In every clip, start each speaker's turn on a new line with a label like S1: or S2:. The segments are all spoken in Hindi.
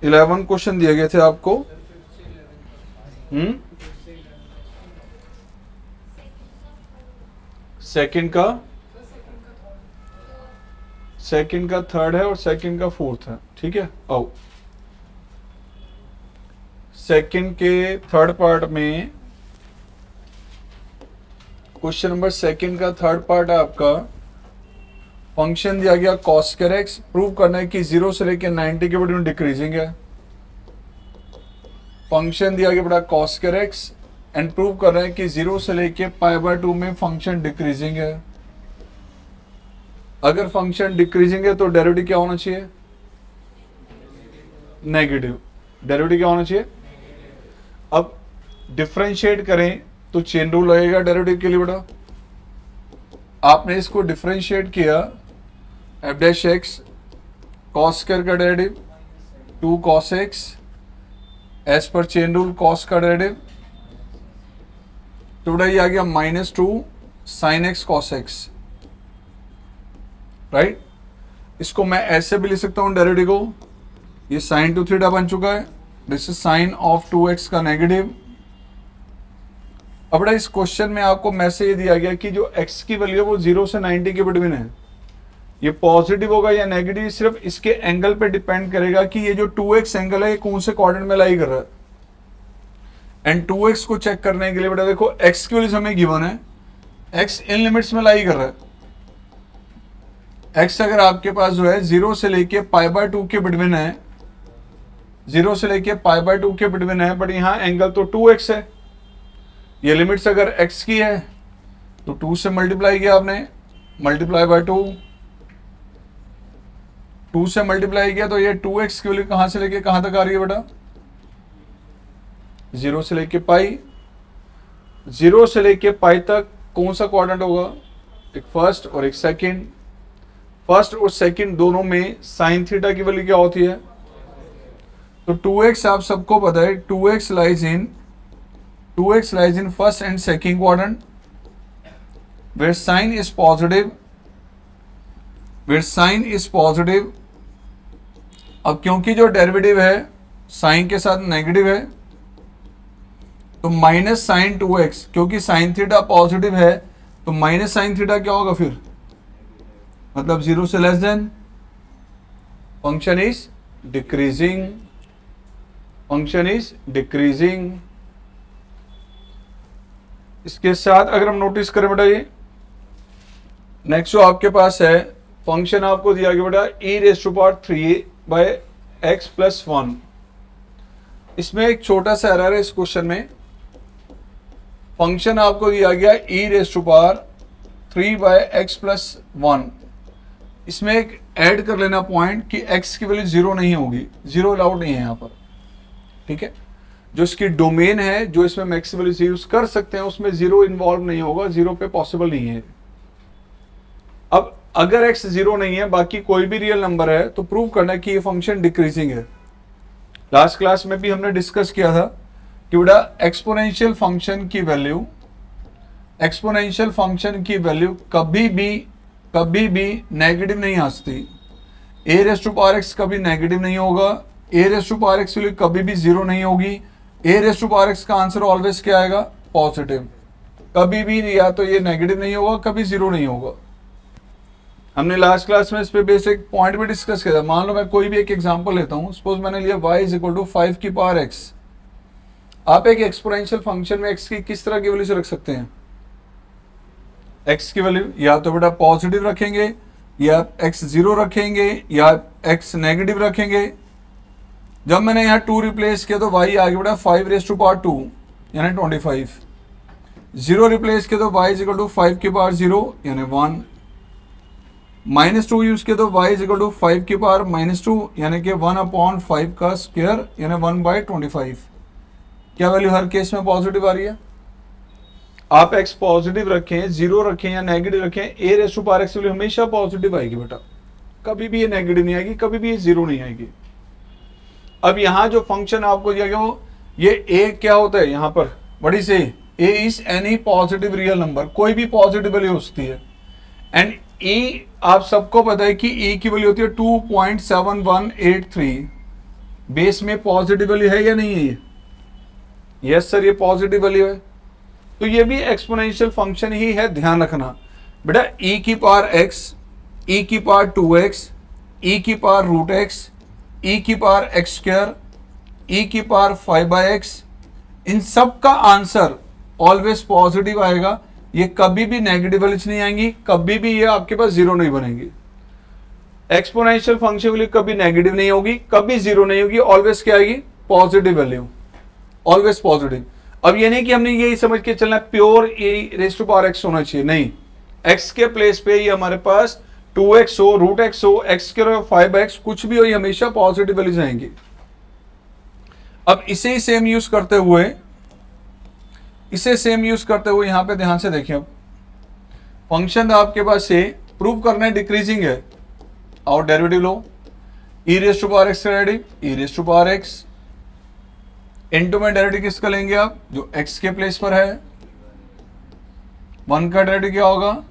S1: 11 क्वेश्चन दिए गए थे आपको। सेकंड का थर्ड है और सेकंड का फोर्थ है, ठीक है। आओ, सेकंड के थर्ड पार्ट में क्वेश्चन नंबर सेकंड का थर्ड पार्ट है आपका। फंक्शन दिया गया cos स्क्वायर x, प्रूव करना है कि 0 से लेकर 90 के बीच में डिक्रीजिंग है। फंक्शन दिया गया बड़ा cos square x and prove कर रहे हैं कि 0 से लेके π/2 में फंक्शन डिक्रीजिंग है। अगर फंक्शन डिक्रीजिंग है तो डेरिवेटिव क्या होना चाहिए? नेगेटिव। डेरिवेटिव क्या होना चाहिए? अब डिफरेंशिएट करें तो चेन रूल लगेगा डेरिवेटिव के लिए बेटा। आपने इसको डिफरेंशिएट किया, f dash x cos square का derivative 2 cos x as per chain rule cos का डेरिवेटिव, तो बेटा ये आ गया -2 sin x cos x, right. इसको मैं ऐसे भी लिख सकता हूं डेरिवेटिव को, ये sin 2 थीटा बन चुका है, this is sine of 2x का नेगेटिव। अब बेटा इस क्वेश्चन में आपको मैसेज दिया गया कि जो x की वैल्यू है वो 0 से 90 के बिटवीन है। ये पॉजिटिव होगा या नेगेटिव सिर्फ इसके एंगल पे डिपेंड करेगा कि ये जो 2x एंगल है ये कौन से क्वाड्रेंट में लाई कर रहा है। एंड 2x को चेक करने के लिए बेटा देखो x की वैल्यू हमें गिवन है, x इन लिमिट्स में लाई कर रहा है। x अगर आपके पास जो है 0 से लेके π/2 के बिटवीन है, 0 से लेके π/2 के बिटवीन है, बट यहाँ एंगल तो 2x है। ये लिमिट्स अगर x की है तो 2 से मल्टीप्लाई किया आपने, मल्टीप्लाई बाय 2 से मल्टीप्लाई किया तो ये 2x की वैल्यू कहां से लेके कहां तक आ रही है बेटा? 0 से लेके पाई। 0 से लेके पाई तक कौन सा क्वाड्रेंट होगा? एक फर्स्ट और एक सेकंड। फर्स्ट और सेकंड दोनों में साइन थीटा की वैल्यू क्या होती है? तो 2x आप सबको पता है, 2x lies in first and second quadrant where sin is positive। अब क्योंकि जो डेरिवेटिव है साइन के साथ नेगेटिव है तो माइनस साइन 2x, क्योंकि साइन थीटा पॉजिटिव है तो माइनस साइन थीटा क्या होगा फिर? मतलब 0 से less than, function is decreasing. इसके साथ अगर हम नोटिस करें बेटा, ये नेक्स्ट जो आपके पास है फंक्शन आपको दिया गया बेटा e⁻3/x+1। इसमें एक छोटा सा एरर है इस क्वेश्चन में। फंक्शन आपको दिया गया e⁻3/x+1। इसमें एक ऐड कर लेना पॉइंट कि x की वैल्यू 0 नहीं होगी, 0 अलाउड नहीं है यहाँ पर, ठीक है। जो इसकी डोमेन है, जो इसमें मैक्स वैल्यू यूज कर सकते हैं, उसमें 0 इन्वॉल्व नहीं होगा, 0 पे पॉसिबल नहीं है। अब अगर x 0 नहीं है, बाकी कोई भी रियल नंबर है, तो प्रूव करना है कि ये फंक्शन डिक्रीजिंग है। लास्ट क्लास में भी हमने डिस्कस किया था कि बेटा एक्सपोनेंशियल फंक्शन की वैल्यू कभी भी नेगेटिव नहीं आ सकती। a⁻x कभी नेगेटिव नहीं होगा, a⁻x वैल्यू कभी भी 0 नहीं होगी। a⁻x का आंसर ऑलवेज क्या आएगा? पॉजिटिव। कभी भी या तो ये नेगेटिव नहीं होगा, कभी 0 नहीं होगा। हमने लास्ट क्लास में इस पे बेसिक पॉइंट भी डिस्कस किया था। मान लो मैं कोई भी एक एग्जांपल लेता हूं, सपोज मैंने लिया y = 5 की पावर x। आप एक एक्सपोनेंशियल फंक्शन में x की किस तरह की वैल्यू से रख सकते हैं? x की वैल्यू या तो बेटा पॉजिटिव रखेंगे, या x 0 रखेंगे, या x नेगेटिव रखेंगे। जब मैंने यहाँ 2 रिप्लेस किया तो y आ गया बेटा 5⁻2 यानी 25। 0 रिप्लेस किया तो y = 5 की पावर 0 यानी 1। -2 यूज किया तो y = 5 की पावर -2 यानी कि 1/5 का स्क्वायर यानी 1/25। क्या वैल्यू हर केस में पॉजिटिव आ रही है? आप x पॉजिटिव रखें, 0 रखें या नेगेटिव रखें, a⁻x वैल्यू हमेशा पॉजिटिव आएगी बेटा, कभी भी ये नेगेटिव नहीं आएगी, कभी भी ये 0 नहीं आएगी। अब यहाँ जो फंक्शन आपको दिया गया हो, ये a क्या होता है यहाँ पर? बड़ी से a is any positive real number, कोई भी पॉजिटिव वैल्यू हो सकती है। एंड e आप सबको पता है कि e की वैल्यू होती है 2.7183। बेस में पॉजिटिव वैल्यू है या नहीं है ये? यस सर, ये पॉजिटिव वैल्यू है। तो ये भी एक्सपोनेंशियल फंक्शन ही है, ध्यान रखना बेटा। e की पावर x, e की पावर 2x, e की पावर रूट x, e की पावर x स्क्वायर, e की पावर 5/x, इन सब का आंसर ऑलवेज पॉजिटिव आएगा। ये कभी भी नेगेटिव वैल्यूज नहीं आएंगी, कभी भी ये आपके पास जीरो नहीं बनेंगी। एक्सपोनेंशियल फंक्शन वैल्यू कभी नेगेटिव नहीं होगी, कभी जीरो नहीं होगी, ऑलवेज क्या आएगी? Positive value, always positive. अब ये नहीं कि हमने यही समझ के चलना pure e raise to power x होना चाहिए, नहीं। एक्स के प्लेस पे ये हमारे पास 2x हो, रूट x हो, x स्क्वायर हो, 5x, कुछ भी हो, ये हमेशा पॉजिटिव वैल्यूज आएंगी। अब इसे ही सेम यूज करते हुए, यहां पे ध्यान से देखिए। अब फंक्शन आपके पास से प्रूव करना है डिक्रीजिंग है, और डेरिवेटिव लो। e raise to power x का derivative e raise to power x, into में डेरिवेटिव किसका लेंगे आप? जो x के प्लेस पर है। 1 का डेरिवेटिव क्या होगा?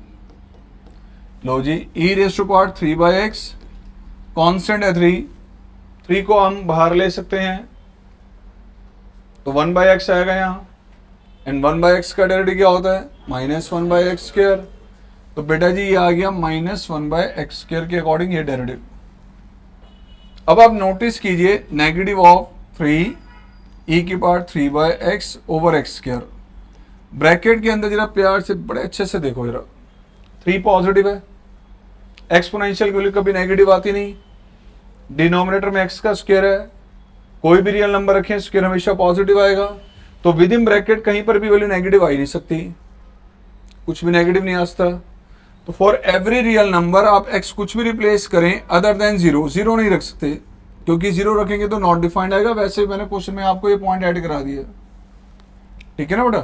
S1: लो जी, e raise to power 3/x, constant है 3 को हम बाहर ले सकते हैं, तो 1/x आएगा यहाँ। एंड 1/x का डेरिवेटिव क्या होता है? -1/x square. तो बेटा जी ये आ गया -1/x स्क्वायर के अकॉर्डिंग ये डेरिवेटिव। अब आप नोटिस कीजिए, नेगेटिव ऑफ 3 e की power 3/x over x square, bracket के अंदर जरा प्यार से बड़े अच्छे से देखो जरा, 3 पॉजिटिव है, एक्सपोनेंशियल वैल्यू कभी नेगेटिव आती नहीं, डिनोमिनेटर में x का स्क्वायर है, कोई भी रियल नंबर रखें स्क्वायर हमेशा पॉजिटिव आएगा। तो विद इन ब्रैकेट कहीं पर भी वैल्यू नेगेटिव आ ही नहीं सकती, कुछ भी नेगेटिव नहीं आ सकता। तो फॉर एवरी रियल नंबर आप x कुछ भी रिप्लेस करें अदर देन 0, 0 नहीं रख सकते, क्योंकि 0 रखेंगे तो नॉट डिफाइंड आएगा। वैसे मैंने क्वेश्चन में आपको ये पॉइंट ऐड करा दिया, ठीक है ना बेटा।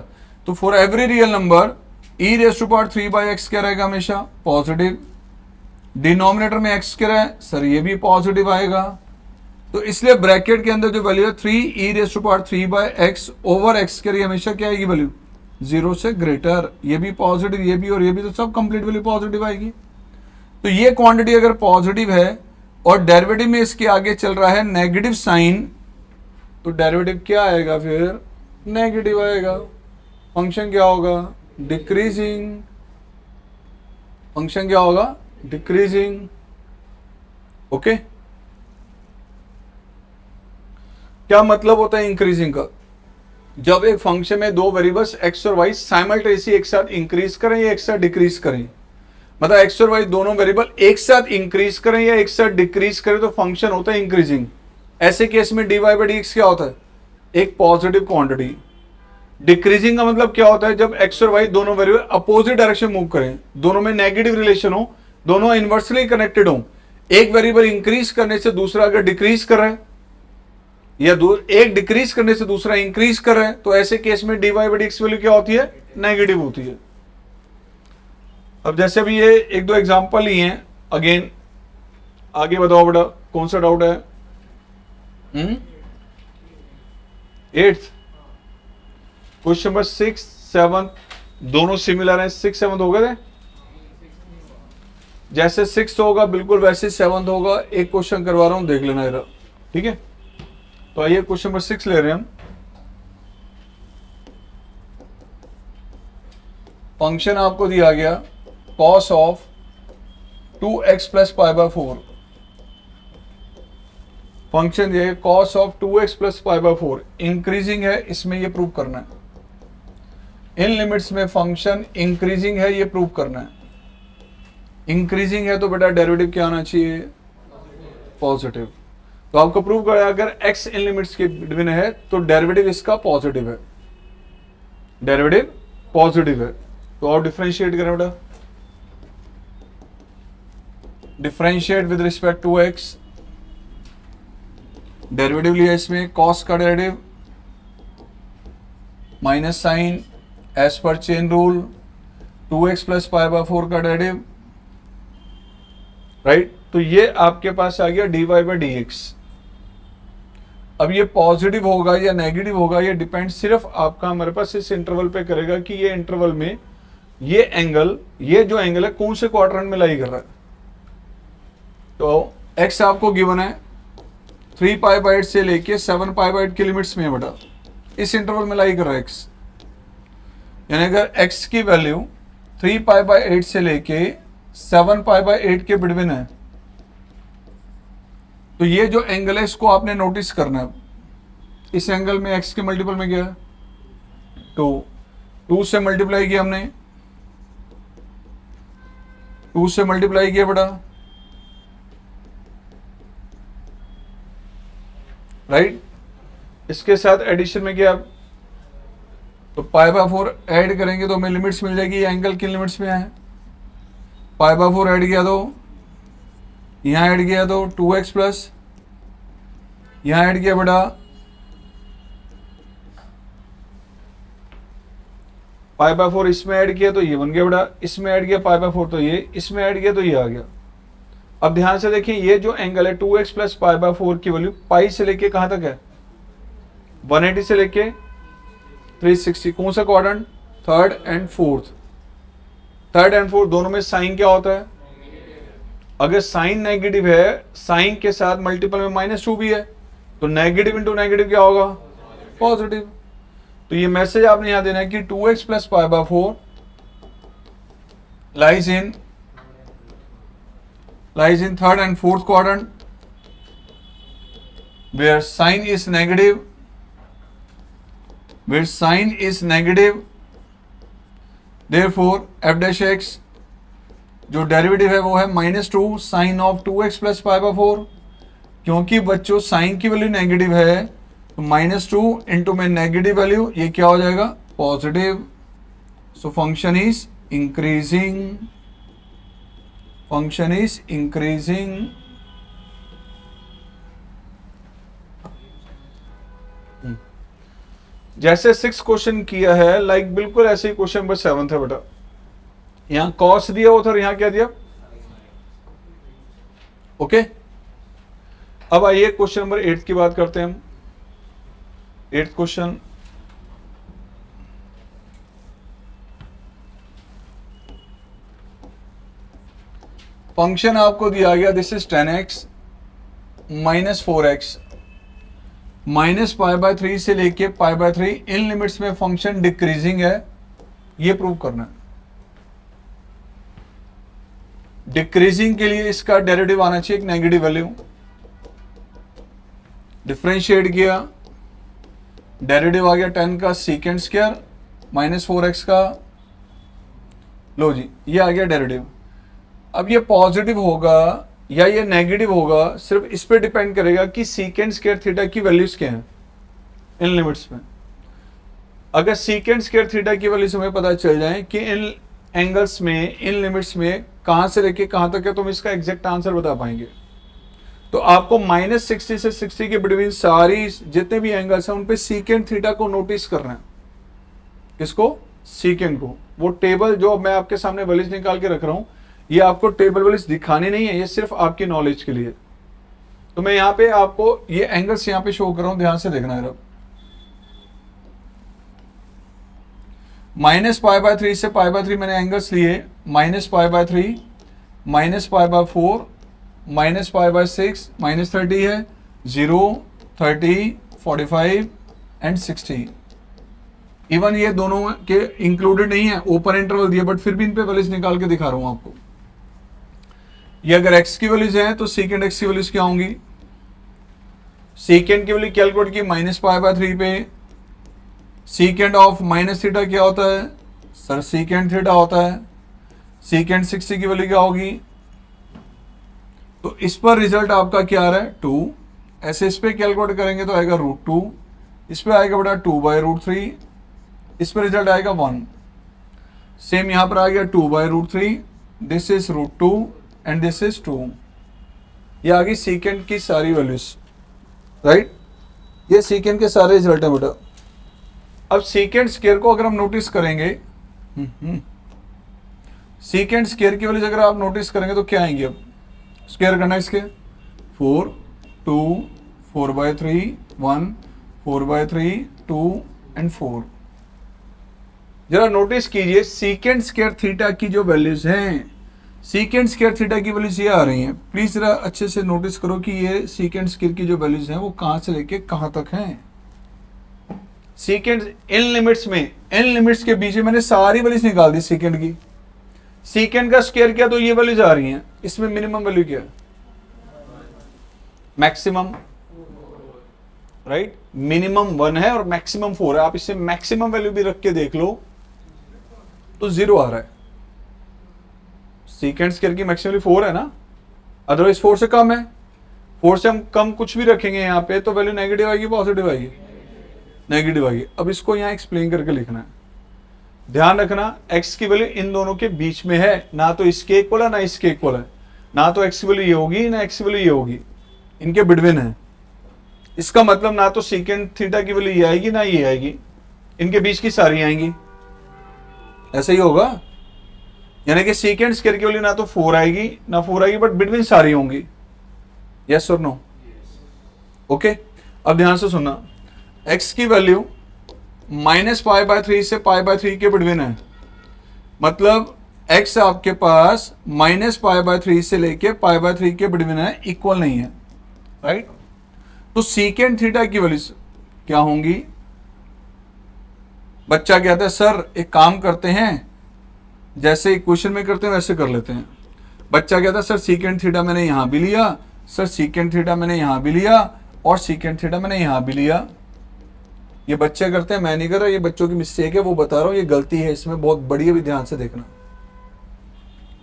S1: तो for every real number e raise to power 3/x क्या रहेगा? हमेशा पॉजिटिव। डिनोमिनेटर में x क्या है सर? ये भी पॉजिटिव आएगा। तो इसलिए ब्रैकेट के अंदर जो वैल्यू है 3 e raise to power 3/x over x के लिए हमेशा क्या आएगी वैल्यू? 0 से ग्रेटर। ये भी पॉजिटिव, ये भी और ये भी, तो सब कंप्लीट वैल्यू पॉजिटिव आएगी। तो ये क्वांटिटी अगर पॉजिटिव है और डेरिवेटिव में इसके आगे चल रहा है नेगेटिव साइन, तो डेरिवेटिव क्या आएगा फिर? नेगेटिव आएगा। फंक्शन क्या होगा? डिक्रीजिंग। फंक्शन क्या होगा? डिक्रीजिंग। ओके, क्या मतलब होता है इंक्रीजिंग का? जब एक फंक्शन में दो वेरिएबल्स x और y साइमल्टेनियसली एक साथ इंक्रीज करें या एक साथ डिक्रीज करें, मतलब x और y दोनों वेरिएबल एक साथ इंक्रीज करें या एक साथ डिक्रीज करें, तो फंक्शन होता है इंक्रीजिंग। ऐसे केस में dy/dx क्या होता है? एक पॉजिटिव क्वांटिटी। डिक्रीजिंग का मतलब क्या होता है? जब x और y दोनों वेरिएबल अपोजिट डायरेक्शन मूव करें, दोनों में नेगेटिव रिलेशन हो, दोनों इनवर्सली कनेक्टेड हो, एक वेरिएबल इंक्रीज करने से दूसरा अगर डिक्रीज कर रहा है या एक डिक्रीज करने से दूसरा इंक्रीज कर रहा है, तो ऐसे केस में dy/dx वैल्यू क्या होती है? नेगेटिव होती है। अब जैसे अभी ये एक दो एग्जांपल ही हैं, अगेन आगे बताओ बेटा, कौन सा डाउट है? 8th क्वेश्चन नंबर 6, 7 दोनों सिमिलर हैं। 6, 7 हो गए थे, जैसे 6 होगा बिल्कुल वैसे 7 होगा। एक क्वेश्चन करवा रहा हूं, देख लेना जरा, ठीक है। तो आइए क्वेश्चन नंबर 6 ले रहे हैं हम। फंक्शन आपको दिया गया cos of 2x plus π/4। Function ये cos of 2x plus π/4 increasing है, इसमें ये प्रूव करना है। इन लिमिट्स में फंक्शन इंक्रीजिंग है, ये प्रूव करना है। इंक्रीजिंग है तो बेटा डेरिवेटिव क्या आना चाहिए? पॉजिटिव। तो आपको प्रूव करें अगर x इन लिमिट्स के बिटवीन है तो डेरिवेटिव इसका पॉजिटिव है, डेरिवेटिव पॉजिटिव है। तो आप डिफरेंशिएट करें बेटा, differentiate with respect to x। Derivative लिया इसमें cos का derivative minus sine as per chain rule, 2x plus π/4 का डेरिवेटिव, राइट। तो ये आपके पास आ गया dy/dx। अब ये पॉजिटिव होगा या नेगेटिव होगा, ये डिपेंड सिर्फ आपका हमारे पास इस इंटरवल पे करेगा कि ये इंटरवल में ये एंगल, ये जो एंगल है कौन से क्वाड्रेंट में लाई कर रहा है। तो x आपको गिवन है 3π/8 से लेके 7π/8 की लिमिट्स में है बेटा, इस इंटरवल में लाई कर रहा है x। यानी अगर x की वैल्यू 3π/8 से लेके 7π/8 के बिटवीन है, तो ये जो एंगल है इसको आपने नोटिस करना है। इस एंगल में x के मल्टीपल में क्या है, 2 से मल्टीप्लाई किया हमने, 2 से मल्टीप्लाई किया बेटा, राइट। इसके साथ एडिशन में क्या, तो π/4 ऐड करेंगे तो हमें लिमिट्स मिल जाएगी। ये एंगल किन लिमिट्स में है, π/4 ऐड किया तो यहाँ ऐड किया तो 2x प्लस यहाँ ऐड किया बेटा π/4, इसमें ऐड किया तो ये बन गया बेटा, इसमें ऐड किया π/4 तो ये, इसमें ऐड किया तो ये आ गया। अब ध्यान से देखिए, ये जो एंगल है 2x प्लस π/4 की वैल्यू पाई से लेके कहां तक है, 180 से लेके 360। कौन सा quadrant, third and fourth. Third and fourth दोनों में साइन क्या होता है, अगर साइन नेगेटिव है, साइन के साथ मल्टीपल में -2 भी है, तो नेगेटिव इंटू नेगेटिव क्या होगा, पॉजिटिव। तो ये मैसेज आपने यहां देना है कि 2x plus π/4 lies in third and fourth quadrant where sign is negative, therefore f dash x जो डेरिवेटिव है वो है -2 साइन ऑफ 2x प्लस π/4। क्योंकि बच्चों साइन की वैल्यू नेगेटिव है तो -2 इंटू में नेगेटिव वैल्यू, ये क्या हो जाएगा, positive. So function is increasing, function is increasing. जैसे 6 क्वेश्चन किया है, लाइक बिल्कुल ऐसे ही क्वेश्चन नंबर 7 है बेटा। यहां कॉस दिया हुआ था और यहां क्या दिया, ओके। अब आइए क्वेश्चन नंबर 8 की बात करते हैं हम। 8th क्वेश्चन, फंक्शन आपको दिया गया, this is 10x minus 4x minus π/3 से लेके π/3 इन लिमिट्स में फंक्शन डिक्रीजिंग है, ये प्रूव करना है। डिक्रीजिंग के लिए इसका डेरिवेटिव आना चाहिए एक नेगेटिव वैल्यू, डिफरेंशिएट किया, डेरिवेटिव आ गया 10 का सीकेंड स्क्वायर माइनस 4x का, लो जी ये आ गया डेरिवेटिव। अब ये पॉजिटिव होगा या ये नेगेटिव होगा, सिर्फ इस पे डिपेंड करेगा कि सीकेंड स्क्वायर थीटा की वैल्यूज क्या हैं इन लिमिट्स में। अगर सीकेंड स्क्वायर थीटा की वैल्यूज हमें पता चल जाए कि इन एंगल्स में, इन लिमिट्स में कहां से लेके कहां तक है, तो हम इसका एग्जैक्ट आंसर बता पाएंगे। तो आपको -60 से 60 के बिटवीन सारी जितने भी एंगल्स हैं उन पे सीकेंड थीटा को नोटिस करना है। किसको, सीकेंड को। वो टेबल जो मैं आपके सामने वैल्यूज निकाल के रख रहा हूं, ये आपको टेबल वैल्यूज दिखाने नहीं है, ये सिर्फ आपकी नॉलेज के लिए। तो मैं यहाँ पे आपको ये एंगल्स यहाँ पे शो कर रहा हूं, ध्यान से देखना है। -π/3 से π/3 मैंने एंगल्स लिए, -π/3 -π/4 -π/6 -30 है, 0 30 45 एंड 60। इवन ये दोनों के इंक्लूडेड नहीं है, ओपन इंटरवल दिया, बट फिर भी इन पे वैल्यूज निकाल के दिखा रहा हूं आपको। ये अगर x की वैल्यूज है तो सीकेंड x की वैल्यूज क्या होंगी, सीकेंड की वैल्यू कैलकुलेट की -π/3 पे। सीकेंड ऑफ माइनस थीटा क्या होता है सर, सीकेंड थीटा होता है। सीकेंड 60 की वैल्यू क्या होगी, तो इस पर रिजल्ट आपका क्या आ रहा है 2। ऐसे इस पे कैलकुलेट करेंगे तो आएगा √2, इस पे आएगा बेटा 2/√3, इस पर रिजल्ट आएगा 1। सेम यहां पर आ गया 2/√3, this is √2 and this is 2। ये आ गई सीकेंड की सारी वैल्यूज, राइट। ये सीकेंड के सारे रिजल्ट है बेटा। अब सीकेंड स्क्वायर को अगर हम नोटिस करेंगे, सीकेंड स्क्वायर की वैल्यूज अगर आप नोटिस करेंगे तो क्या आएंगे, अब स्क्वायर करना है इसके 4 2 4/3 1 4/3 2 एंड 4। जरा नोटिस कीजिए सीकेंड स्क्वायर थीटा की जो वैल्यूज हैं सीकेंट स्क्वायर थीटा की वैल्यूज ये आ रही हैं। प्लीज जरा अच्छे से नोटिस करो कि ये सीकेंट स्क्वायर की जो वैल्यूज हैं वो कहां से लेके कहां तक हैं। सीकेंट इन लिमिट्स के बीच में मैंने सारी वैल्यूज निकाल दी सीकेंट की। सीकेंट का स्क्वायर क्या, तो ये वैल्यूज आ रही हैं। इसमें मिनिमम वैल्यू क्या है, मैक्सिमम, राइट। मिनिमम 1 है और मैक्सिमम 4 है। आप इससे मैक्सिमम वैल्यू भी रख के देख लो तो 0 आ रहा है। सीकेंट स्क्वायर की मैक्सिमम वैल्यू 4 है ना, अदरवाइज 4 से कम है। 4 से हम कम कुछ भी रखेंगे यहाँ पे तो वैल्यू नेगेटिव आएगी, पॉजिटिव आएगी, नेगेटिव आएगी। अब इसको यहाँ एक्सप्लेन करके लिखना है। ध्यान रखना x की वैल्यू इन दोनों के बीच में है, ना तो इसके इक्वल है ना इसके इक्वल है, ना तो x की वैल्यू ये होगी ना x की वैल्यू ये होगी, इनके बिटवीन है। इसका मतलब ना तो सीकेंट थीटा की वैल्यू ये आएगी ना ये आएगी, इनके बीच की सारी आएंगी। ऐसा ही होगा, यानी कि सीकेंट स्क्वायर की वैल्यू ना तो 4 आएगी ना 4 आएगी, बट बिटवीन सारी होंगी। यस और नो? ओके, अब ध्यान से सुनना। x की वैल्यू -π/3 से π/3 के बिटवीन है, मतलब x आपके पास -π/3 से लेके π/3 के बिटवीन है, इक्वल नहीं है, राइट। तो सीकेंट थीटा की वैल्यू क्या होंगी? बच्चा कहता है सर एक काम करते हैं, जैसे इक्वेशन में करते हैं वैसे कर लेते हैं। बच्चा कहता है सर सीकेंट थीटा मैंने यहां भी लिया, सर सीकेंट थीटा मैंने यहां भी लिया और सीकेंट थीटा मैंने यहां भी लिया। ये बच्चे करते हैं, मैं नहीं कर रहा, ये बच्चों की मिस्टेक है, वो बता रहा हूं, ये गलती है इसमें बहुत बड़ी, अभी ध्यान से देखना।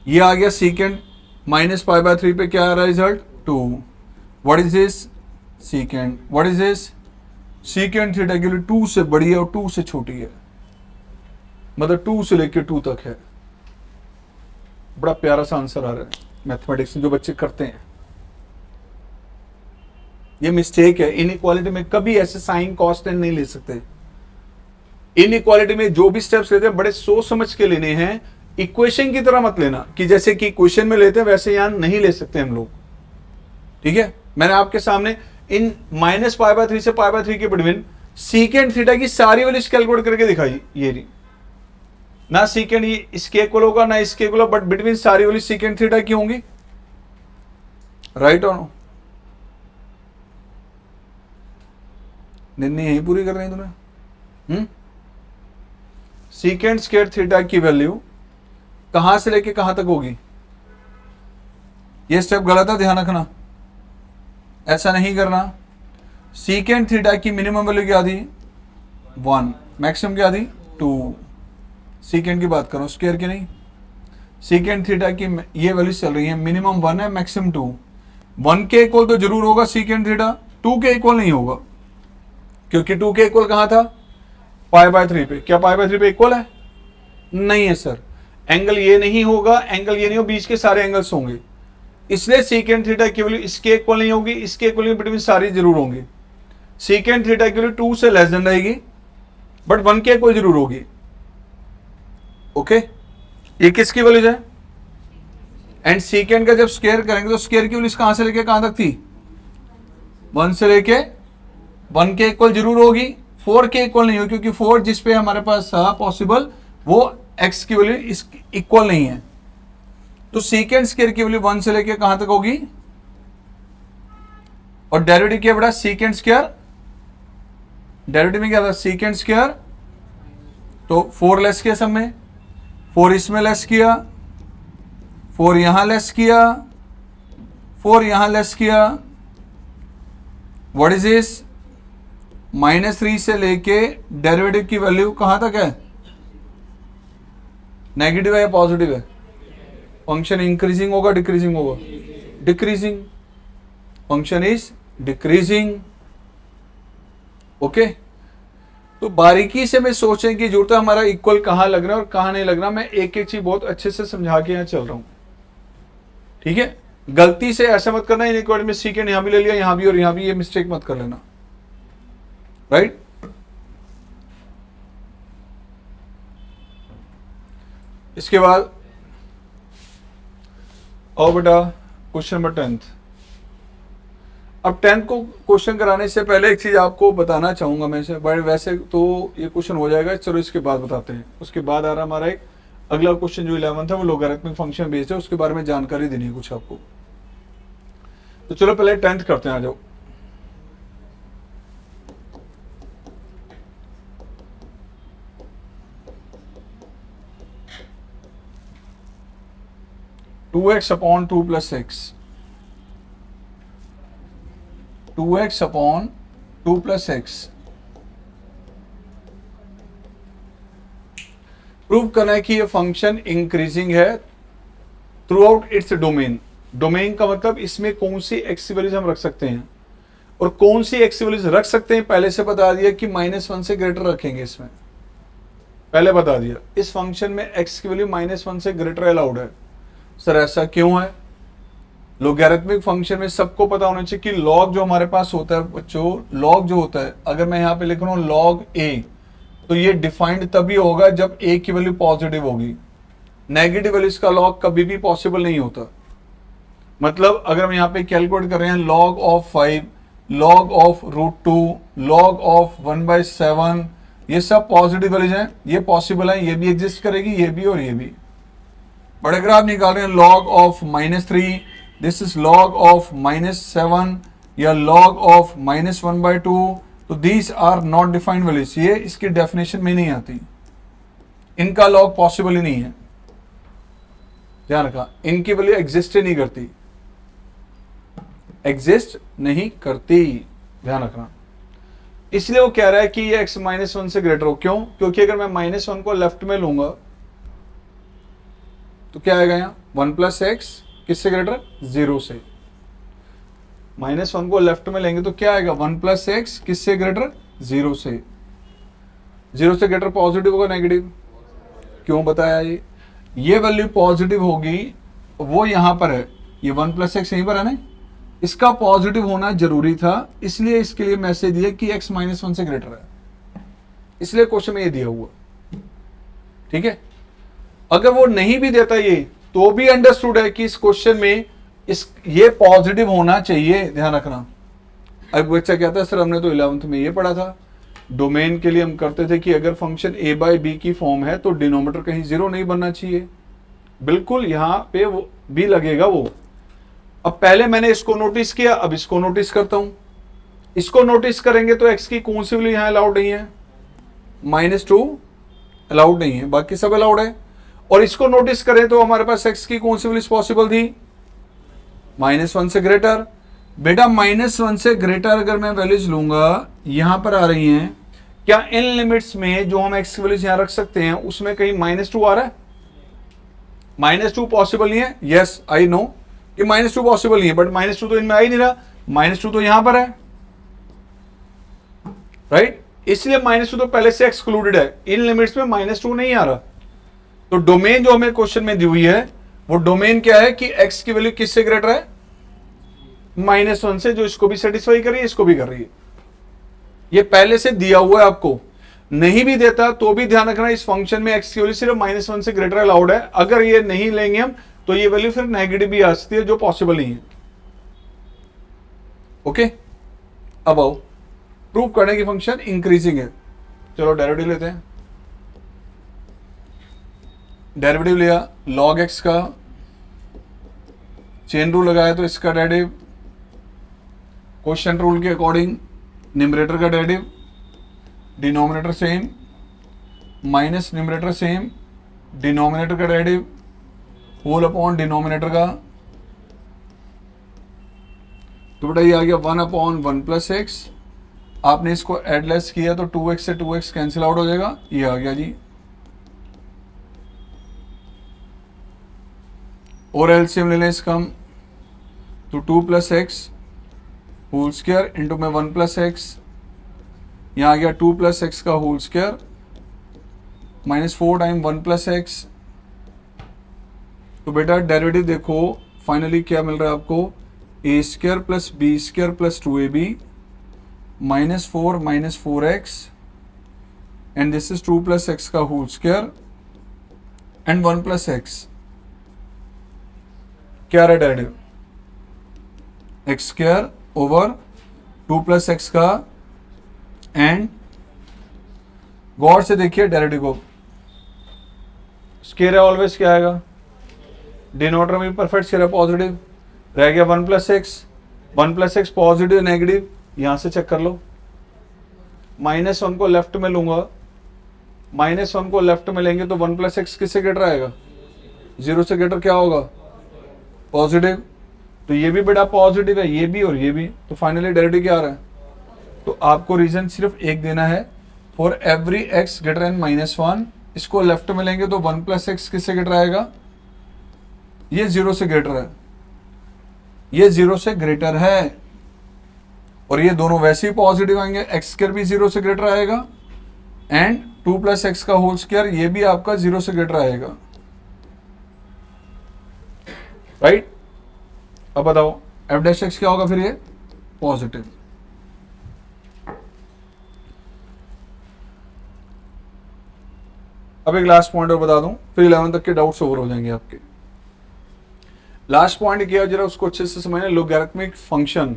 S1: ये आ गया सीकेंट -π/3 पे क्या आ रहा है result 2। What is this? Secant. What is this? Secant theta के लिए 2 से बड़ी है और 2 से छोटी है, मतलब 2 से लेकर 2 तक है। बड़ा प्यारा सा आंसर आ रहा है मैथमेटिक्स में जो बच्चे करते हैं। ये मिस्टेक है, इनइक्वालिटी में कभी ऐसे साइन कॉस टेन नहीं ले सकते। इनइक्वालिटी में जो भी स्टेप्स लेते हैं बड़े सोच समझ के लेने हैं, इक्वेशन की तरह मत लेना कि जैसे कि इक्वेशन में लेते हैं वैसे यहां नहीं ले सकते हम लोग, ठीक है। मैंने आपके सामने इन -π/3 से π/3 के बिटवीन सीकेंट थीटा की सारी वैल्यूज कैलकुलेट करके दिखाई। ये नहीं, ना सीकेंट ये इसके इक्वल होगा ना इसके इक्वल, बट बिटवीन सारी वैल्यूज सीकेंट थीटा की होंगी, राइट और नो? निन्नी यही पूरी कर रही है तूने। सीकेंट स्क्वायर थीटा की वैल्यू कहां से लेके कहां तक होगी? ये स्टेप गलत है, ध्यान रखना, ऐसा नहीं करना। सीकेंट थीटा की मिनिमम वैल्यू क्या थी 1, मैक्सिमम क्या थी 2। सीकेंट की बात करो, स्क्वायर की नहीं। सीकेंट थीटा की ये वैल्यू चल रही है, मिनिमम 1 है, मैक्सिमम 2। 1 के इक्वल तो जरूर होगा सीकेंट थीटा, 2 के इक्वल नहीं होगा, क्योंकि 2 के इक्वल कहां था π/3 पे। क्या π/3 पे इक्वल है? नहीं है सर। एंगल ये नहीं होगा, एंगल ये नहीं हो, बीच के सारे एंगल्स होंगे, इसलिए सीकेंट थीटा की वैल्यू इसके इक्वल नहीं होगी, इसके इक्वल बिटवीन सारी जरूर होंगी। सीकेंट थीटा की वैल्यू 2 से लेस देन रहेगी, बट 1 के इक्वल जरूर होगी। ओके, ये किसकी वैल्यूज है? एंड सीकेंट का जब स्क्वायर करेंगे तो स्क्वायर की वैल्यूज कहां से लेके कहां तक थी? 1 से लेके 1 के इक्वल जरूर होगी, 4 के इक्वल नहीं होगी, क्योंकि 4 जिस पे हमारे पास था पॉसिबल, वो x की वैल्यू इस इक्वल नहीं है। तो सीकेंट स्क्वायर की वैल्यू 1 से लेके कहां तक होगी? और डेरिवेटिव क्या बड़ा? सीकेंट स्क्वायर, डेरिवेटिव में क्या था? Secant square. तो 4 लेस किया सब में, 4 इसमें लेस किया, 4 यहां लेस किया, 4 यहां लेस किया। What is this? -3 से लेके डेरिवेटिव की वैल्यू कहां तक है? नेगेटिव है या पॉजिटिव है? फंक्शन इंक्रीजिंग होगा डिक्रीजिंग होगा? Decreasing, function is decreasing. Okay, तो बारीकी से मैं सोचने की जरूरत है हमारा इक्वल कहां लग रहा है और कहां नहीं लग रहा। मैं एक एक चीज बहुत अच्छे से समझा के यहां चल रहा हूं, ठीक है। गलती से ऐसा मत करना इनइक्वालिटी में सीकेंट यहां भी ले लिया, यहां भी और यहां भी, ये मिस्टेक मत कर लेना, राइट। इसके बाद और बेटा क्वेश्चन नंबर 10th। अब 10th को क्वेश्चन कराने से पहले एक चीज आपको बताना चाहूंगा मैं से, बट वैसे तो ये क्वेश्चन हो जाएगा, चलो इसके बाद बताते हैं। उसके बाद आ रहा हमारा एक अगला क्वेश्चन जो 11 था वो लोगरिथमिक फंक्शन बेस्ड है, उसके बारे में जानकारी देनी है कुछ आपको। तो चलो पहले 10th करते हैं, आ जाओ। Two x upon 2 + x, 2x upon 2 + x। Prove करना है कि ये फंक्शन इंक्रीजिंग है throughout its domain. Domain का मतलब इसमें कौन सी एक्स की वैल्यूज हम रख सकते हैं और कौन सी एक्स की वैल्यूज रख सकते हैं, पहले से बता दिया कि -1 से ग्रेटर रखेंगे। इसमें पहले बता दिया इस फंक्शन में एक्स की वैल्यू -1 से ग्रेटर अलाउड है। सर ऐसा क्यों है? लोगरिथमिक फंक्शन में सबको पता होना चाहिए कि लॉग जो हमारे पास होता है बच्चों, लॉग जो होता है, अगर मैं यहां पे लिख रहा हूं लॉग ए, तो ये डिफाइंड तभी होगा जब ए की वैल्यू पॉजिटिव होगी। नेगेटिव वैल्यूज का लॉग कभी भी पॉसिबल नहीं होता। मतलब अगर हम यहाँ पे कैलकुलेट कर रहे हैं log of 5, log of √2, log of 1/7, ये सब पॉजिटिव वैल्यूज हैं, ये पॉसिबल है, ये भी एग्जिस्ट करेगी, ये भी और ये भी। बट अगर आप निकाल रहे हैं log of -3, this is log of -7 या log ऑफ -1/2, तो these are not defined values, ये इसकी डेफिनेशन में नहीं आती, इनका लॉग पॉसिबल ही नहीं है। ध्यान रखा, इनकी वैल्यू एग्जिस्ट ही नहीं करती, एग्जिस्ट नहीं करती, ध्यान रखना। इसलिए वो कह रहा है कि ये x -1 से ग्रेटर हो। क्यों? क्योंकि अगर मैं -1 को लेफ्ट में लूंगा तो क्या आएगा यहाँ 1 + x, किससे ग्रेटर? 0 से। -1 को लेफ्ट में लेंगे तो क्या आएगा 1 + x, किससे ग्रेटर? 0 से। 0 से ग्रेटर पॉजिटिव होगा नेगेटिव? क्यों बताया? ये वैल्यू पॉजिटिव होगी, वो यहां पर है, ये 1 + x यहीं पर है ना, इसका पॉजिटिव होना जरूरी था, इसलिए इसके लिए मैसेज दिया कि x -1 से ग्रेटर है, इसलिए क्वेश्चन में ये दिया हुआ। ठीक है, अगर वो नहीं भी देता ये, तो भी अंडरस्टूड है कि इस क्वेश्चन में ये पॉजिटिव होना चाहिए, ध्यान रखना। अब बच्चा कहता है सर हमने तो 11th में ये पढ़ा था, डोमेन के लिए हम करते थे कि अगर फंक्शन a/b की फॉर्म है तो डिनोमिनेटर कहीं 0 नहीं बनना चाहिए। बिल्कुल यहां पे वो भी लगेगा वो। अब पहले मैंने इसको नोटिस किया, अब इसको नोटिस करता हूं। इसको नोटिस करेंगे तो x की कौन सी वैल्यू यहां अलाउड नहीं है? -2 अलाउड नहीं है, बाकी सब अलाउड है। और इसको नोटिस करें तो हमारे पास x की कौन सी वैल्यूज पॉसिबल थी? -1 से ग्रेटर। बेटा -1 से ग्रेटर अगर मैं वैल्यूज लूंगा, यहां पर आ रही हैं, क्या इन लिमिट्स में जो हम x की वैल्यूज यहां रख सकते हैं उसमें कहीं -2 आ रहा है? -2 पॉसिबल नहीं है। यस आई नो कि -2 पॉसिबल नहीं है, बट -2 तो इनमें आ ही नहीं रहा, -2 तो यहां पर है, राइट? इसलिए -2 तो पहले से एक्सक्लूडेड है, इन लिमिट्स में -2 नहीं आ रहा। तो डोमेन जो हमें क्वेश्चन में दी हुई है, वो डोमेन क्या है कि x की वैल्यू किससे ग्रेटर है? -1 से, जो इसको भी सेटिस्फाई कर रही है, इसको भी कर रही है। ये पहले से दिया हुआ है आपको, नहीं भी देता तो भी ध्यान रखना इस फंक्शन में x की वैल्यू सिर्फ -1 से ग्रेटर अलाउड है। अगर ये नहीं लेंगे हम तो ये वैल्यू फिर नेगेटिव भी आ सकती है, जो पॉसिबल नहीं है। ओके, अब आओ प्रूव करने की फंक्शन इंक्रीजिंग है। चलो डेरिवेटिव लेते हैं। डेरिवेटिव लिया log x का, चेन रूल लगाया तो इसका डेरिवेटिव, क्वोशिएंट रूल के अकॉर्डिंग न्यूमरेटर का derivative, denominator same minus numerator same, denominator का डेरिवेटिव होल अपॉन डिनोमिनेटर का, तो बेटा ये आ गया 1/1 + x। आपने इसको एडलेस किया तो 2x से 2x कैंसिल आउट हो जाएगा, ये आ गया जी। और एलसीएम ले लें इसका हम, तो 2 + x होल स्क्वायर इंटू में 1 + x, यहाँ आ गया 2 + x का होल स्क्वायर -4 टाइम 1 + x। तो बेटा डेरिवेटिव देखो फाइनली क्या मिल रहा है आपको, a² + b² + 2ab -4 - 4x and this is 2 + x का होल स्क्वायर एंड 1 + x। क्या रहा डेरिवेटिव? x² ओवर 2 + x का, एंड गौर से देखिए डेरिवेटिव को, स्क्वायर है ऑलवेज क्या आएगा, डिनोमिनेटर में परफेक्ट स्क्वायर है पॉजिटिव, रह गया 1 plus x, 1 plus x positive negative, यहां से चेक कर लो। -1 को लेफ्ट में लूंगा, -1 को लेफ्ट में लेंगे तो 1 प्लस एक्स किससे ग्रेटर आएगा, 0 से ग्रेटर क्या होगा, पॉजिटिव। तो ये भी बेटा पॉजिटिव है, ये भी और ये भी, तो फाइनली डेरिवेटिव क्या आ रहा है। तो आपको रीजन सिर्फ एक देना है, for every x greater than -1, इसको लेफ्ट में लेंगे तो 1 प्लस एक्स किससे ग्रेटर आएगा, ये 0 से ग्रेटर है, ये 0 से ग्रेटर है, और ये दोनों वैसे ही पॉजिटिव आएंगे, एक्स स्क्वायर भी 0 से ग्रेटर आएगा, एंड 2 प्लस एक्स का होल स्क्वायर ये भी आपका 0 से ग्रेटर आएगा, राइट। अब बताओ एफ डैश एक्स क्या होगा फिर, ये पॉजिटिव। अब एक लास्ट पॉइंट और बता दूं, फिर 11 तक के डाउट्स ओवर हो जाएंगे आपके। लास्ट पॉइंट किया जरा उसको अच्छे से समझना, लोगैरिथमिक फंक्शन।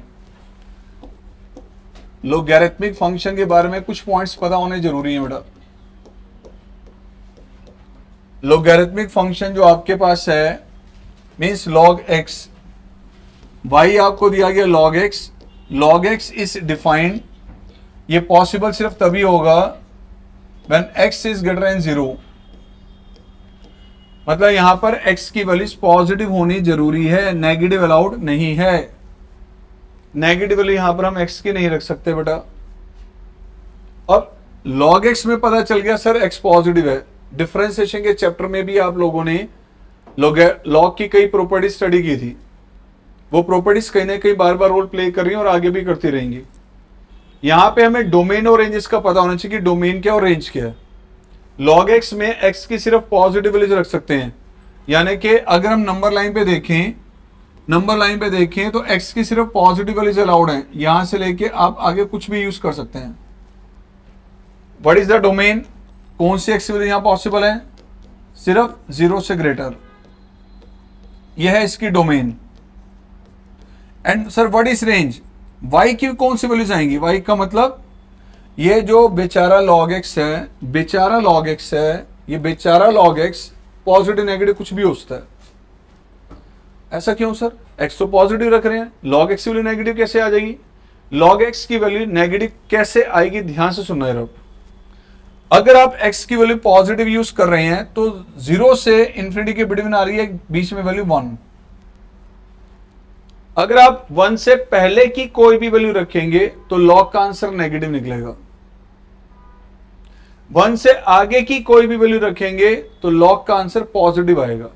S1: लोगैरिथमिक फंक्शन के बारे में कुछ पॉइंट्स पता होने जरूरी है बेटा। लोगैरिथमिक फंक्शन जो आपके पास है मींस log x, y आपको दिया गया log x इज डिफाइंड, ये पॉसिबल सिर्फ तभी होगा when x is greater than 0, मतलब यहां पर x की वैल्यू पॉजिटिव होनी जरूरी है, नेगेटिव अलाउड नहीं है। नेगेटिव वैल्यू यहां पर हम x की नहीं रख सकते बेटा। अब log x में पता चल गया सर x पॉजिटिव है, डिफरेंशिएशन के चैप्टर में भी आप लोगों ने लॉग की कई प्रॉपर्टी स्टडी की थी, वो प्रॉपर्टीज कहीं ना कहीं बार बार रोल प्ले कर रही हैं और आगे भी करती रहेंगी। यहां पे हमें डोमेन और रेंजेस का पता होना चाहिए कि डोमेन क्या और रेंज क्या है। log x में x की सिर्फ पॉजिटिव वैल्यूज रख सकते हैं, यानी कि अगर हम नंबर लाइन पे देखें तो x की सिर्फ पॉजिटिव वैल्यूज अलाउड हैं, यहां से लेके आप आगे कुछ भी यूज कर सकते हैं। व्हाट इज द डोमेन, कौन सी x वैल्यू यहां पॉसिबल है, सिर्फ 0 से ग्रेटर, यह है इसकी domain. And sir what is range, y की कौन सी वैल्यूज आएंगी, y का मतलब ये जो बेचारा log x है, ये बेचारा log x पॉजिटिव नेगेटिव कुछ भी हो सकता है। ऐसा क्यों सर, x तो पॉजिटिव रख रहे हैं, log x की वैल्यू नेगेटिव कैसे आ जाएगी, log x की वैल्यू नेगेटिव कैसे आएगी, ध्यान से सुनना है। अगर आप x की वैल्यू पॉजिटिव यूज कर रहे हैं तो 0 से इंफिनिटी के बिटवीन आ रही है, बीच में वैल्यू 1। अगर आप 1 से पहले की कोई भी वैल्यू रखेंगे तो log का आंसर नेगेटिव निकलेगा, 1 से आगे की कोई भी वैल्यू रखेंगे तो log का आंसर पॉजिटिव आएगा।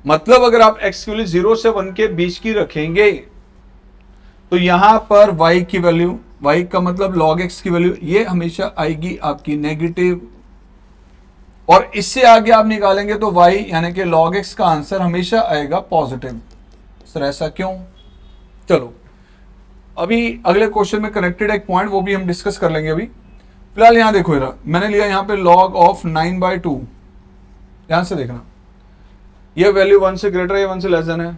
S1: मतलब अगर आप x की वैल्यू 0 से 1 के बीच की रखेंगे तो यहां पर y की वैल्यू, y का मतलब log x की वैल्यू ये हमेशा आएगी आपकी नेगेटिव, और इससे आगे आप निकालेंगे तो y यानी कि log x का आंसर हमेशा आएगा पॉजिटिव। सर ऐसा क्यों, चलो अभी अगले क्वेश्चन में कनेक्टेड एक पॉइंट वो भी हम डिस्कस कर लेंगे। अभी फिलहाल यहां देखो जरा, मैंने लिया यहां पे log ऑफ 9/2, ध्यान से देखना, ये वैल्यू 1 से ग्रेटर है, 1 से लेस देन है,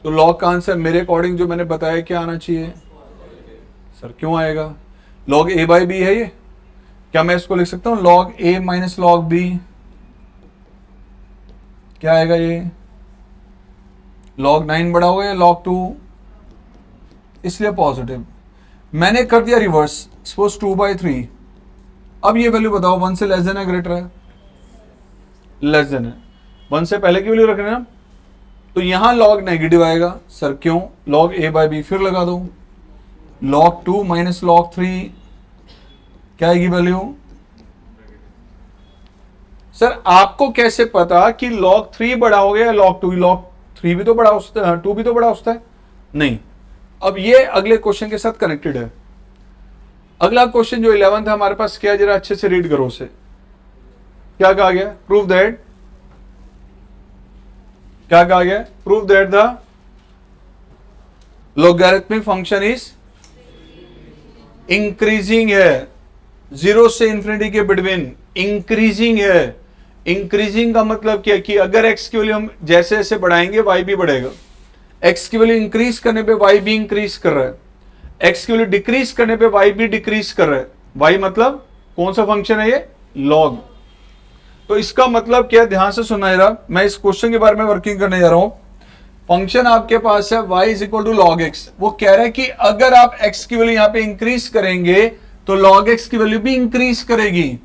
S1: तो log का आंसर मेरे अकॉर्डिंग जो मैंने बताया क्या आना चाहिए, सर क्यों आएगा, log a/b है ये, क्या मैं इसको लिख सकता हूं log a minus log b, क्या आएगा ये, log 9 बड़ा होगा या log 2, इसलिए पॉजिटिव। मैंने कर दिया रिवर्स, सपोज 2/3, अब ये वैल्यू बताओ 1 से लेस देन है ग्रेटर है, लेस देन है, 1 से पहले की वैल्यू रखना है, तो यहां log नेगेटिव आएगा, सर क्यों, log a/b फिर लगा दो, log 2 माइनस log 3 क्या आएगी वैल्यू, सर आपको कैसे पता कि log 3 बड़ा हो गया log 2, log 3 भी तो बड़ा होता है, 2 भी तो बड़ा होता है, नहीं। अब ये अगले क्वेश्चन के साथ कनेक्टेड है। अगला क्वेश्चन जो 11 था हमारे पास, क्या जरा अच्छे से रीड करो उसे, क्या कहा गया, प्रूव दैट, क्या कहा गया, prove that the logarithmic function is increasing है, 0 से इंफिनिटी के बिटवीन इंक्रीजिंग है। इंक्रीजिंग का मतलब क्या कि अगर x की वैल्यू हम जैसे जैसे बढ़ाएंगे y भी बढ़ेगा, x की वैल्यू इंक्रीज करने पे y भी इंक्रीज कर रहा है, x की वैल्यू डिक्रीज करने पे y भी डिक्रीज कर रहा है। y मतलब कौन सा फंक्शन है ये, लॉग। तो इसका मतलब क्या है, ध्यान से सुनना जरा, मैं इस क्वेश्चन के बारे में वर्किंग करने जा रहा हूं। फंक्शन आपके पास है y is equal to log x. वो कह रहा है कि अगर आप x की वैल्यू यहां पे इंक्रीज करेंगे तो log x की वैल्यू भी इंक्रीज करेगी,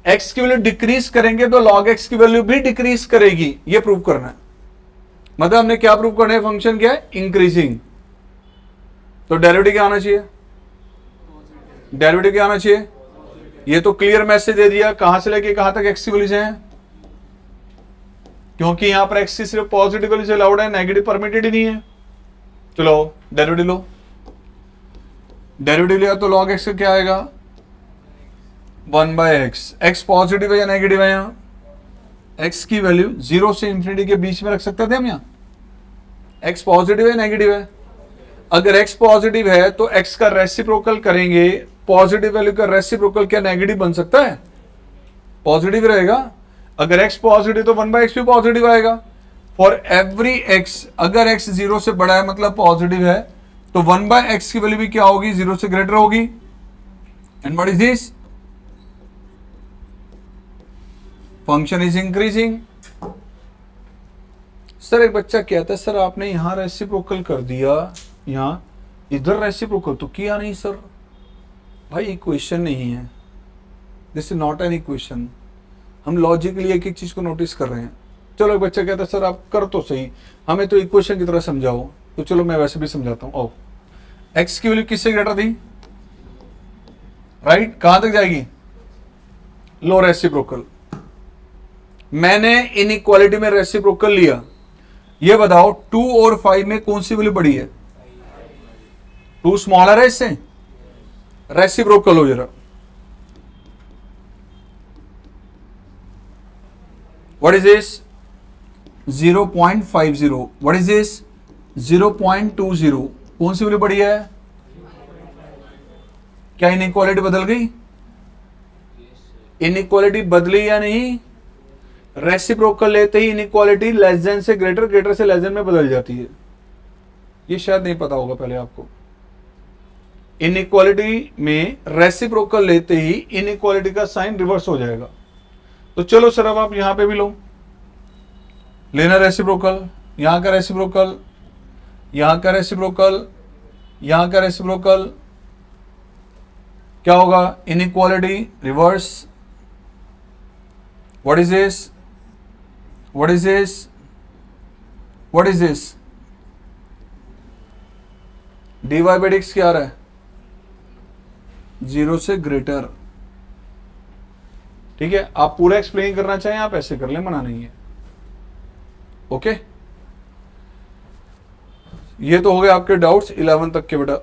S1: x की वैल्यू डिक्रीज करेंगे तो log x की वैल्यू भी डिक्रीज करेगी। ये प्रूव करना है। मतलब हमने क्या प्रूव करना है, फंक्शन क्या है, इंक्रीजिंग। तो डेरिवेटिव क्या आना चाहिए, डेरिवेटिव क्या आना चाहिए, ये तो क्लियर मैसेज दे दिया, कहां से लेके कहां तक x की वैल्यू है, क्योंकि यहां पर x की सिर्फ पॉजिटिव वैल्यू से अलाउड है, नेगेटिव परमिटेड ही नहीं है। चलो डेरिवेटिव लो, डेरिवेटिव लिया तो log x का क्या आएगा, 1/x। x पॉजिटिव है या नेगेटिव है, यहां x की वैल्यू 0 से इंफिनिटी के बीच में रख सकते थे हम। यहां x पॉजिटिव है नेगेटिव है, अगर x पॉजिटिव है तो x का रेसिप्रोकल करेंगे, पॉजिटिव वैल्यू का रेसिप्रोकल क्या नेगेटिव बन सकता है, पॉजिटिव रहेगा। अगर x पॉजिटिव तो 1/x भी पॉजिटिव आएगा। फॉर एवरी x, अगर x 0 से बड़ा है मतलब पॉजिटिव है, तो 1/x की वैल्यू भी क्या होगी, 0 से ग्रेटर होगी। And what is this, function is increasing. Sir एक बच्चा कहता है सर आपने यहां रेसिप्रोकल कर दिया, यहां इधर रेसिप्रोकल तो किया नहीं सर। भाई इक्वेशन नहीं है, this is not an equation. हम लॉजिकली एक एक चीज को नोटिस कर रहे हैं। चलो एक बच्चा कहता है सर आप कर तो सही, हमें तो इक्वेशन की तरह समझाओ। तो चलो मैं वैसे भी समझाता हूं। ओ एक्स की वैल्यू किससे ग्रेटर थी, राइट, कहां तक जाएगी, लो रेसिप्रोकल। मैंने इनइक्वालिटी में रेसिप्रोकल लिया, ये बताओ 2 और 5 में कौन सी वैल्यू बड़ी है, 2 स्मॉलर है इससे, रेसिप्रोकल हो जरा। What is this, 0.50, what is this 0.20, कौन सी वैल्यू बड़ी है, क्या इनइक्वालिटी बदल गई, इनइक्वालिटी बदली या नहीं, रेसिप्रोकल लेते ही इनइक्वालिटी लेस देन से ग्रेटर, ग्रेटर से लेस देन में बदल जाती है। ये शायद नहीं पता होगा पहले आपको। इनइक्वालिटी में रेसिप्रोकल लेते ही इनइक्वालिटी का साइन रिवर्स हो जाएगा। तो चलो सर अब आप यहां पे भी लो, लेना रेसिप्रोकल, यहां का रेसिप्रोकल, यहां का रेसिप्रोकल, यहां का रेसिप्रोकल, क्या होगा, inequality reverse. What is this, what is this, what is this, dy by dx क्या आ रहा है, 0 से ग्रेटर। ठीक है, आप पूरा एक्सप्लेन करना चाहें आप ऐसे कर लें, मना नहीं है। ओके, ये तो हो गए आपके डाउट्स 11 तक के बेटा।